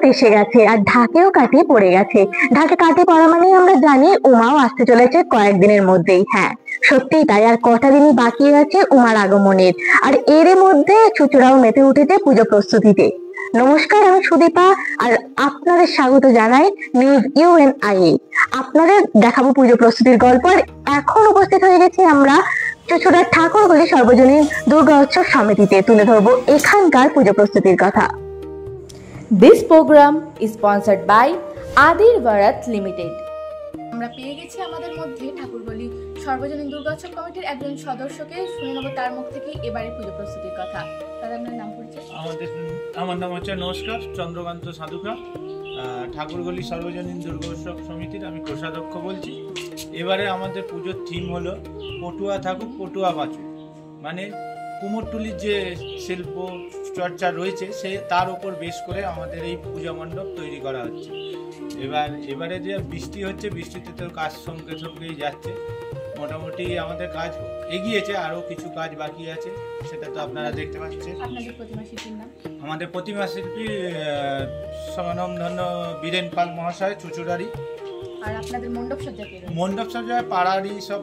শরৎ এসে গেছে আর ঢাকেও কাঠি পড়ে গেছে। ঢাকে কাঠি পড়া মানে আমরা জানি উমাও আসতে চলেছে কয়েকদিনের মধ্যেই। হ্যাঁ, সত্যিই তাই। আর কটা দিনই বাকি আছে উমার আগমনের, আর এর মধ্যে চুচুড়াও মেতে উঠেছে পুজো প্রস্তুতিতে। নমস্কার, আমি সুদীপা আর আপনাদের স্বাগত জানাই নিউজ ইউএনআই। আপনাদের দেখাবো পুজো প্রস্তুতির গল্প। আর এখন উপস্থিত হয়ে গেছি আমরা চুচুড়ার ঠাকুরগুলি সর্বজনীন দুর্গা উৎসব সমিতিতে। তুলে ধরবো এখানকার পুজো প্রস্তুতির কথা। This program is sponsored by Adir Bharat Limited. আমরা পেয়ে গেছি আমাদের মধ্যে ঠাকুরগলি সর্বজনীন দুর্গোৎসব কমিটির একজন সদস্যকে। শুনে নেব তার মুখ থেকে এবারে পুজো প্রস্তুতির কথা। তার আপনার নাম পরিচয়? আমার নাম হচ্ছে নমস্কার, চন্দ্রকান্ত সাধুকা। ঠাকুরগলি সর্বজনীন দুর্গোৎসব সমিতির আমি কোষাধ্যক্ষ বলছি। এবারে আমাদের পুজোর থিম হলো পটুয়া থাকুক পটুয়া বাঁচুক, মানে কুমোরটুলির যে শিল্প চর্চা রয়েছে তার উপর বেশ করে আমাদের এই পূজা মণ্ডপ তৈরি করা হচ্ছে। এবারে যে বৃষ্টি হচ্ছে, বৃষ্টিতে তো কাজ সঙ্গে সঙ্গেই যাচ্ছে। মোটামুটি আমাদের কাজ এগিয়েছে, আরও কিছু কাজ বাকি আছে, সেটা তো আপনারা দেখতে পাচ্ছেন। আমাদের প্রতিমা শিল্পী স্বনামধন্য বীরেন পাল মহাশয় চুচুড়ারি। আর আপনাদের মণ্ডপ সজ্জায় পাড়ারই সব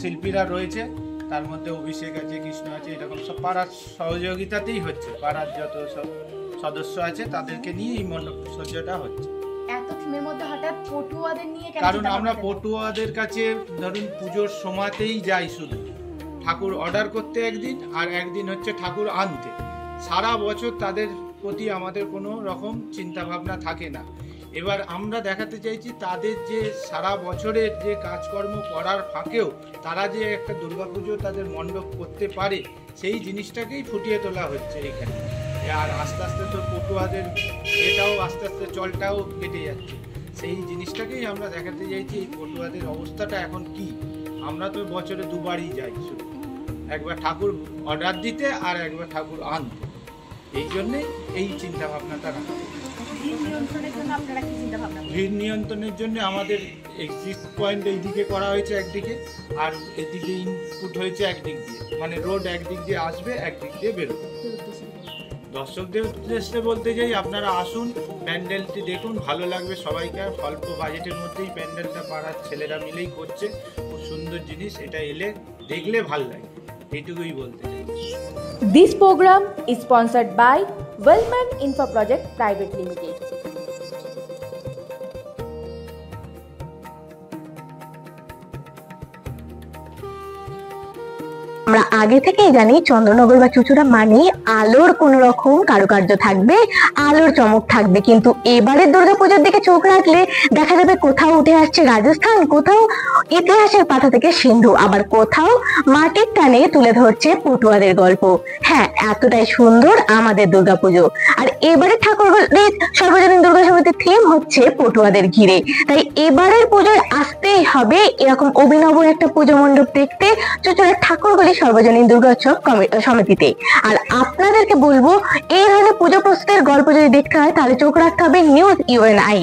শিল্পীরা রয়েছে, তার মধ্যে অভিষেক আছে, কৃষ্ণ আছে, এরকম সব পাড়ার সহযোগিতাতেই হচ্ছে। পাড়ার যত সব সদস্য আছে তাদেরকে নিয়ে এই মণ্ডপ সজ্জাটা হচ্ছে। কারণ আমরা পটুয়াদের কাছে ধরুন পুজোর সময়তেই যাই, শুধু ঠাকুর অর্ডার করতে একদিন, আর একদিন হচ্ছে ঠাকুর আনতে। সারা বছর তাদের প্রতি আমাদের কোনো রকম চিন্তা ভাবনা থাকে না। এবার আমরা দেখাতে চাইছি তাদের যে সারা বছরের যে কাজকর্ম করার ফাঁকেও তারা যে একটা দুর্গাপুজো তাদের মণ্ডপ করতে পারে, সেই জিনিসটাকেই ফুটিয়ে তোলা হচ্ছে এখানে। আর আস্তে আস্তে তো পটুয়াদের এটাও আস্তে আস্তে চলটাও কেটে যাচ্ছে, সেই জিনিসটাকেই আমরা দেখাতে চাইছি এই পটুয়াদের অবস্থাটা এখন কি। আমরা তো বছরে দুবারই যাই, শুধু একবার ঠাকুর অর্ডার দিতে আর একবার ঠাকুর আনতে। এই জন্যে এই চিন্তা ভাবনাটা রাখা। ভিড় নিয়ন্ত্রণের জন্য আমাদের এক্সিট পয়েন্ট এইদিকে করা হয়েছে একদিকে, আর এদিকে ইনপুট হয়েছে একদিক দিয়ে, মানে রোড একদিক দিয়ে আসবে, একদিক দিয়ে বেরোবে। দর্শকদের উদ্দেশ্যে বলতে চাই, আপনারা আসুন, প্যান্ডেলটি দেখুন, ভালো লাগবে সবাইকে। অল্প বাজেটের মধ্যেই প্যান্ডেলটা পাড়ার ছেলেরা মিলেই করছে, খুব সুন্দর জিনিস। এটা এলে দেখলে ভাল লাগে, এইটুকুই বলতে চাই। This program is sponsored by Wellman Info Project Private Limited. আমরা আগে থেকেই জানি চন্দ্রনগর বা চুচুড়া মানে আলোর কোন রকম কারুকার্য থাকবে, আলোর চমক থাকবে। কিন্তু এবারের দুর্গাপূজার দিকে চোখ রাখলে দেখা যাবে কোথাও উঠে আসছে রাজস্থান, কোথাও ইতিহাসের পাতা থেকে সিন্ধু, আবার কোথাও মাটির টানে তুলে ধরছে পটুয়াদের গল্প। হ্যাঁ, এতটাই সুন্দর আমাদের দুর্গাপুজো। আর এবারে ঠাকুরগলির সর্বজনীন দুর্গা সমিতির থিম হচ্ছে পটুয়াদের ঘিরে। তাই এবারের পুজোয় আসতেই হবে এরকম অভিনব একটা পুজো মণ্ডপ দেখতে চুচুড়ার ঠাকুরগলি সর্বজনীন দুর্গোৎসব সমিতিতে। আর আপনাদেরকে বলবো, এই ধরনের পুজো প্রস্তুতির গল্প যদি দেখতে হয় তাহলে চোখ রাখতে হবে নিউজ ইউএনআই।